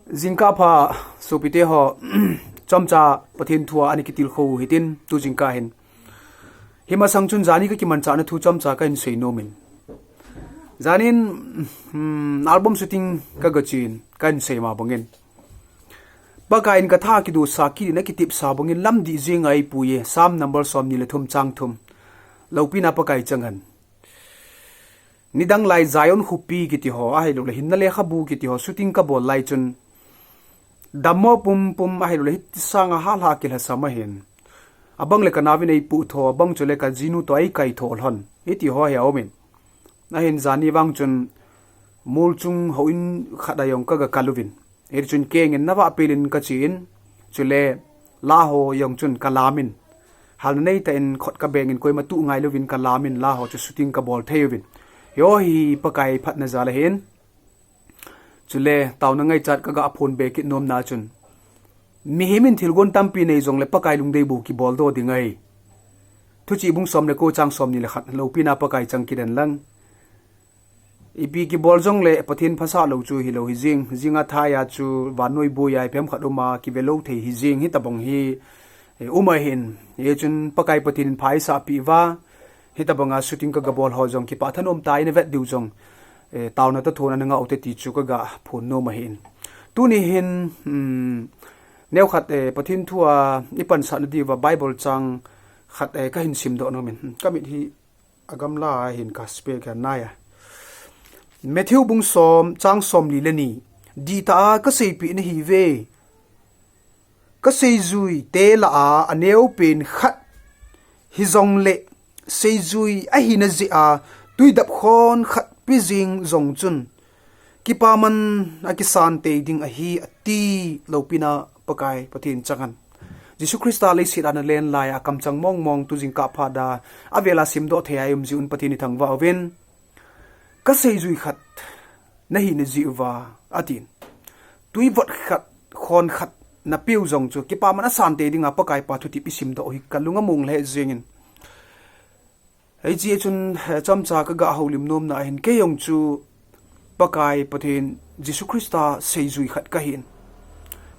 Jingka pha sopite ho chamcha pathin thua ani kitil kho hitin tu jingka hin hima sangchun jani ka kiman cha na thu chamcha ka in sei no min janin album shooting ka gachin kan sei ma bangin baka in ka tha ki du sa ki na ki tip sa bangin lam di jing ai puye sam number som ni le thum chang thum lopina pakai changan nidang lai zion hupi kiti ho ai lo le hin na le khabu kiti ho shooting ka bol lai chun dammo pum pum ai lo le hit sanga hal ha kil ha sama hin abang le kanawi nei pu tho bang chule ka jinu to ai kai thol hon iti ho ya omin na hin zani wang chun mul chung hoin khada yong ka ga kaluvin er chun keng en nawa pelin ka chin chule la ho yong chun kalamin hal nei ta en khot ka beng in koi ma tu ngai lovin kalamin la ho chu shooting ka bol theyovin yo hi pakai phat na zala hen chule taw na ngai chat ka ga phone be ki nom na chun mi hemin thilgon tampi nei jong le pakai lung dei bu ki bol do dingai thu chi bung som le ko chang som ni le khat lo pina pakai chang ki den lang ipi ki bol jong le pathin phasa lo chu hi lo hi jing jinga tha ya chu wanoi bu ya phem khatuma ki velo thei hi jing hi tabong hi uma hin ye chun pakai pathin phai sa pi wa hi tabanga shooting ka gabol ho jong ki pathanom tai ne vet diu jong tawna ta thona nga ote ti chu ka ga phun no ma hin tu ni hin neu khat pathin thua ipan sa na di wa bible chang khat ka hin sim do no min kamit hi agam la hin ka spe ka na ya Matthew bung som chang som li lani di ta ka sei pi ni hi ve ka sei zui te la a aneu pen khat hi zong le sei zui a hi na zi a tui dap khon khat pi jing zong chun ki pa man a ki san te ding a hi ati lopina pakai pathin changan Jisu Krista le sit an len lai a kam chang mong mong tu jing ka pha da avela sim do theayum ji un pathin thang wa ven ka sei zui khat na hi na zi wa atin tui vot khat khon khat na piu zong chu ki pa man a san te ding a pakai pa thu ti pi sim do hi kalunga mung le jingin ai ji chun chamcha ka ga holim nom na hin ke yong chu pakai pathin Jisu Krista sei zui khat ka hin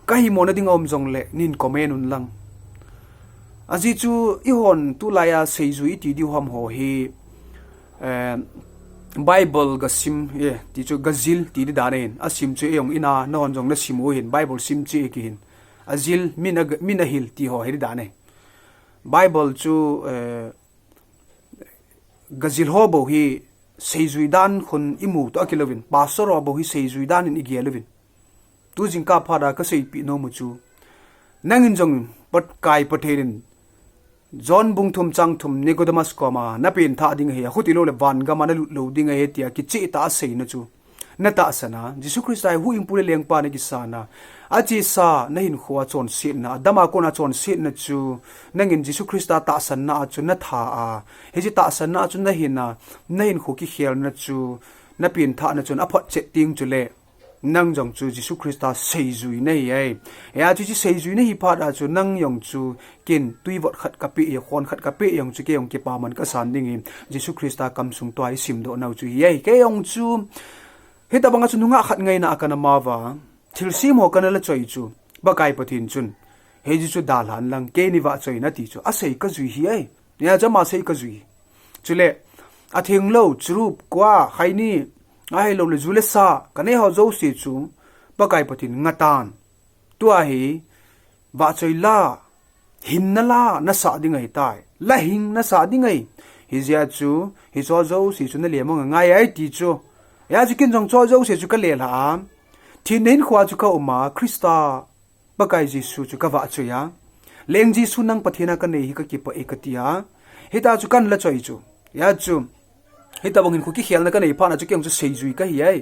ka hi mona ding om jong le nin komen un lang aji chu I hon tu laya sei zui ti di hom ho hi Bible ga sim ye ti chu gazil ti di danen asim chu yong ina na hon jong na sim o hin Bible sim chi ki hin azil mina hil ti ho hi dane Bible chu gazil ho bo hi seizui dan khun imu to akilovin pastor bo hi seizui dan in igialovin tu jingka phada ka sei pi no mu chu nangin jong pat kai patherin John bung thum chang thum Nicodemus koma na pin tha ding he khuti lo le van ga mana lo ding he tia ki chi ta sei na chu na ta sana Jisu Christ hu impule leng pa ne ki sana achi sa na hin khuwa chon sit na dama ko na chon sit na chu nangin Jisu Christ ta san na chu na tha a he ji ta san na chu na hin khu ki khel na chu na pin tha na chun aphot che ting chu le nang jong chu Jisu Christ sei zui nei ai ya chu ji sei zui nei pha da chu nang yong chu kin tui vot khat ka pi e khon khat ka pi yong chu ke yong ki pa man ka san ding Jisu Christ kam sung toi sim do nau chu ye ke yong chu hita banga chu nunga khat ngai na akana mawa thil sim ho kana la choi chu ba kai pathin chun he ji chu dal han lang ke ni wa choi na ti chu a sei ka zui hi ai ya jama sei ka zui chule a thing lo churup kwa khaini ai lo le zule sa kane ho zo si chu ba kai pathin ngatan tua hi wa choi la hin na la na sa ding ai tai la hing na sa ding ai hi zia chu hi zo si chu na le mo ngai ai ti chu ya jikin jong cho zo se chu ka le la thin nen khwa chu ka uma Krista pakai Jisu chu ka wa chu ya leng Jisu nang pathina ka nei hi ka ki pa ekatia hita chu kan la choi chu ya chu hita bongin khu ki khel na ka nei pha na chu kyang chu sei zui ka hi ai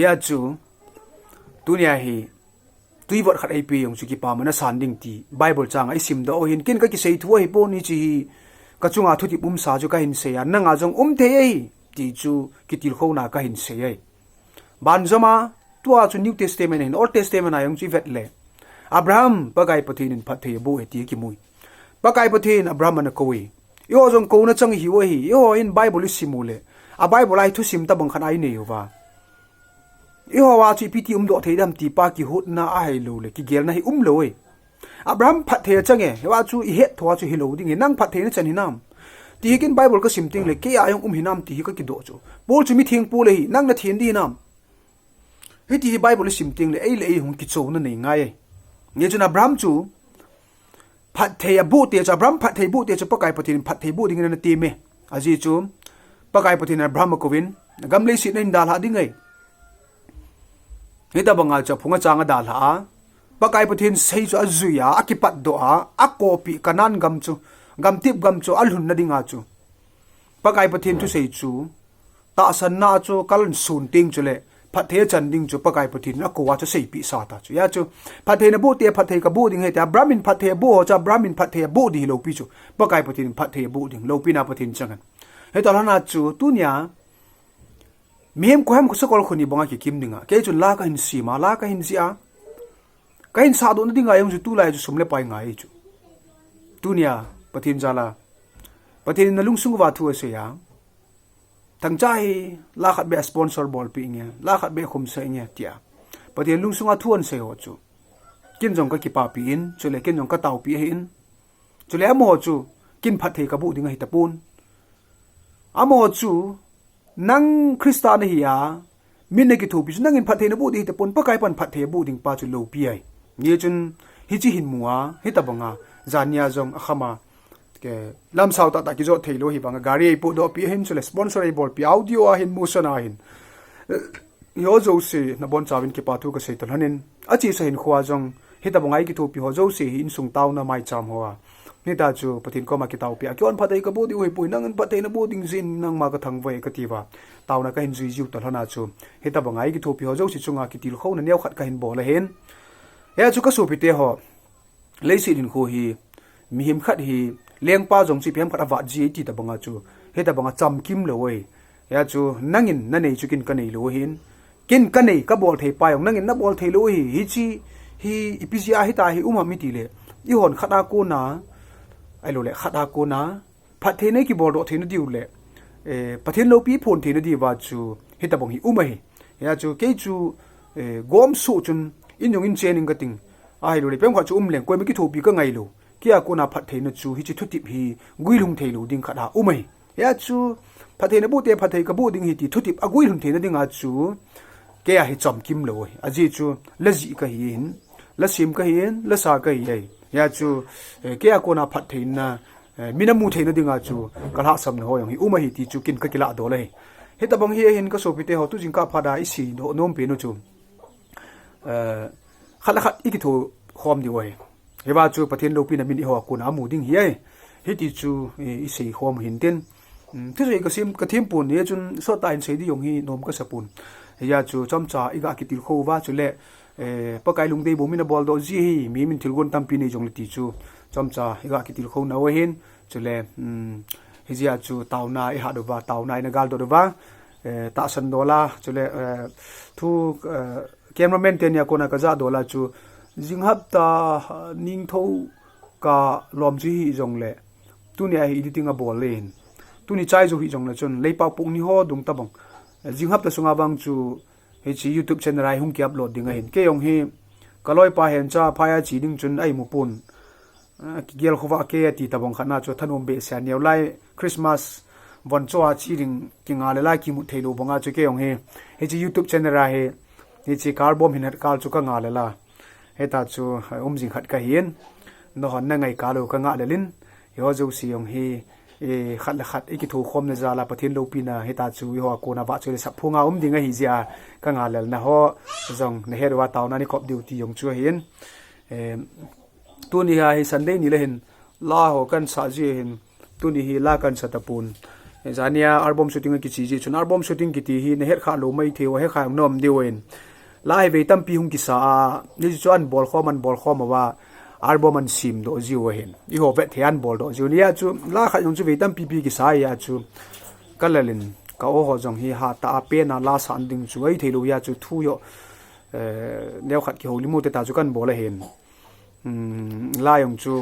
ya chu dunia hi tui vot khat ai pe yong chu ki pa mana san ding ti Bible chang ai sim do hin kin ka ki sei thuai po ni chi ka chunga thu ti sa chu ka hin se ya na nga jong the ai ti chu kitil kho na ka hin se ai ban zama tua chu New Testament in Old Testament ayong chi vet le Abraham pagai pathin in phathe bu eti ki mui pagai pathin Abraham na koi yo jong ko na chang hi yo in Bible simule a Bible ai thu sim ta bang khan ai ne yo wa i hawa chi piti do thei dam ti pa ki hut na a hai lo le ki gel na hi loi Abraham phat the change hewa chu I het thwa chu hi lo ding nang phat the na chan hinam ti hikin bible ka simting le ke ayong hinam ti hi ka ki do chu bol chu mi thing pu le hi nang na thien di nam hi ti bible simting le ei le ei hung ki chu na nei ngai nge chu Abraham chu phat the bu te cha Abraham phat the bu te chu pakai patin phat the bu ding na ti me aji chu pakai patin Abraham ko win gam le si na dal ha ding ai ni ta bangal cha phunga changa dal ha pakai patin sei chu azuya akipat do a akopi kanan gam chu gam tip gam chu alhun na dinga chu pakai patin chu sei chu ta san na chu kalon sun ting chu le phathe chan ding chu pakai patin akwa chu sei pi sa ta chu ya chu phathe na bu te phathe ka bu ding he ta brahmin phathe bu cha brahmin phathe bu di lo pi chu pakai patin phathe bu ding lo pi na patin changan he ta na chu tu nya miem ko ham ko sokol khuni bonga ki kim dinga ke chu la ka hin si ma la ka hin si a ka hin sa do na dinga yong chu tu lai chu sumle pai ngai chu tu nya patin jala patin na lungsung wa thu se ya thang chai la khat be sponsor bol pi nya la khat be khum se nya tia patin lungsung a thuan se ho chu kin jong ka ki pa pi in chu le kin jong ka tau pi hin chu le mo chu kin phat the ka bu dinga hi tapun amo chu nang Krista na hiya min ne ki thu bi nang in phat the na bu di tapun pa kai pan phat the bu ding pa chu lo pi ai ye chun hi chi hin muwa hi tabanga zania jong akhama ke lam sau ta ki zo theilo hi banga gari pu do pi hin chule sponsor ai bol pi audio a hin musana hin yo zo se na bon chawin ki pathu ka sei thanin achi sa hin khwa jong hi tabanga ki thu pi ho zo se hin sung taw na mai cham hoa ni ta chu patin ko ma ki taw pi a kyon phatai ka bu di hoi pui nang patai na bu ding zin nang ma ka thang vai ka ti wa taw na ka hin zui jiu ta hlana chu hi tabanga ki thu pi ho zo si chunga ki til kho na neu khat ka hin bol hen ya chu ka su pi te ho leisi din kho hi mi him khat hi leng pa jong chi pem khat awa ji ti ta banga chu he ta banga cham kim lo we ya chu nangin na nei chu kin ka nei lo hin kin ka nei ka bol thei pa yong nangin na bol thei lo hi chi hi ipizia hi ta hi uma mi ti le I hon khata ko na ai lo le khata ko na phat the nei ki bol do the na diu le pathin lo pi phon the na di wa chu he ta bang hi uma hi ya chu ke chu gom su chun in yong in chening ka ting ai lo le pem kha chu leng ko mi ki thu pi ka ngai lo kia ko na phat the na chu hi chi thu tip hi guilung thei lo ding khada umai ya chu phat the na bu te phat thei ka bu ding hi ti thu tip agui lung the na ding a chu ke a hi chom kim lo aji chu la ji ka hin la sim ka hin la sa ka hi ya chu ke a ko na phat thei na minamu thei na ding a chu kala sam na ho yong hi umai hi ti chu kin ka kila do le he ta bang hi hin ka so pi te ho tu jing ka phada I si do nom pe no chu khala khat I ki thu khom di wai heba chu pathin lo pi na min ho kun amu ding hi he ti chu I sei khom hin ten thi sei ka sim ka thim pun ne chun so ta in sei di yong hi nom ka sapun ya chu chamcha iga ki til kho wa chu le pakai lung dei bo min bol do ji hi mi min thilgon tampi ni jong ti chu chamcha iga ki til kho na wa hin chu le hizia chu tauna I ha do wa tauna ina gal do wa ta san dola chu le thu cameraman ten ya kona ka za dola chu jinghap ta ning tho ka lom ji hi jong le tu ni ai editing a bol len tu ni chai jo hi jong la chun leipa pung ni ho dung ta bang jinghap ta sunga bang chu he chi YouTube channel ai hung ki upload ding a hin ke yong hi kaloi pa hen cha phaya chi ding chun ai mu pun ki gel khowa ke ti ta bang khana chu thanom be sa neu lai Christmas von cho a chi ding ki nga le lai ki mu thelo banga chu ke yong he chi YouTube channel a he ni chi carbon hinat kal chu ka nga le la he ta chu jing khat ka hin no hon na ngai ka lo ka nga le lin yo zo si yong hi khat la khat ki thu khom na zala pathin lo pi na he ta chu yo ko na ba chu le sa phunga ding a hi zia ka nga le na ho zong ne her wa taw na ni khop duty yong chu hin tu ni ha hi Sunday ni le hin la ho kan sa ji hin tu ni hi la kan sa tapun zania album shooting ki chi ji chun album shooting ki ti hi ne her kha lo mai theo he kha nom de wen lai ve tam pi hung ki sa ni chuan bol khom wa album an sim do ji wa hen I ho vet hian bol do julia chu la kha jong chu ve tam pi ki sa ya chu kalalin ka o ho jong hi ha ta pe na la san ding chu ai thelo ya chu thu yo neu khat ki ho limu te ta chu kan bol hen la yong chu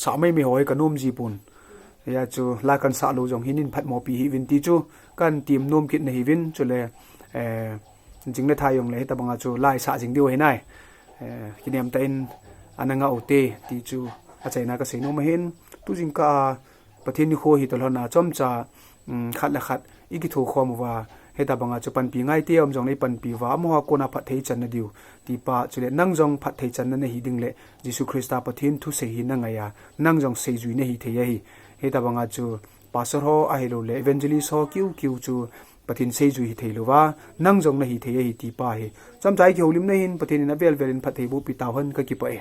sa mai mi hoi kanom ji pun ya chu la kan sa lo jong hinin phat mo pi hi vin ti chu kan tim nom kit na hi vin chu le jing le thai yong le ta banga chu lai sa jing diu he nai kiniam ta in ananga ote ti chu achaina ka seino ma hin tu jing ka pathin ni kho hi tol na chom cha khat la khat igi thu khom wa heta banga chu pan pi ngai te om jong nei pan pi wa mo ha kona phat thei chan na diu ti pa chule nang jong phat thei chan na hi ding le jisu krista pathin thu se hi na nga ya nang jong se jui ne hi the ya hi heta banga chu pastor ho a helo le evangelist ho kiu kiu chu pathin se jui hi thei lo wa nang jong na hi the ya hi ti pa hi cham chai ki holim na hin pathin na bel velin phat thei bu pi taw han ka ki pa e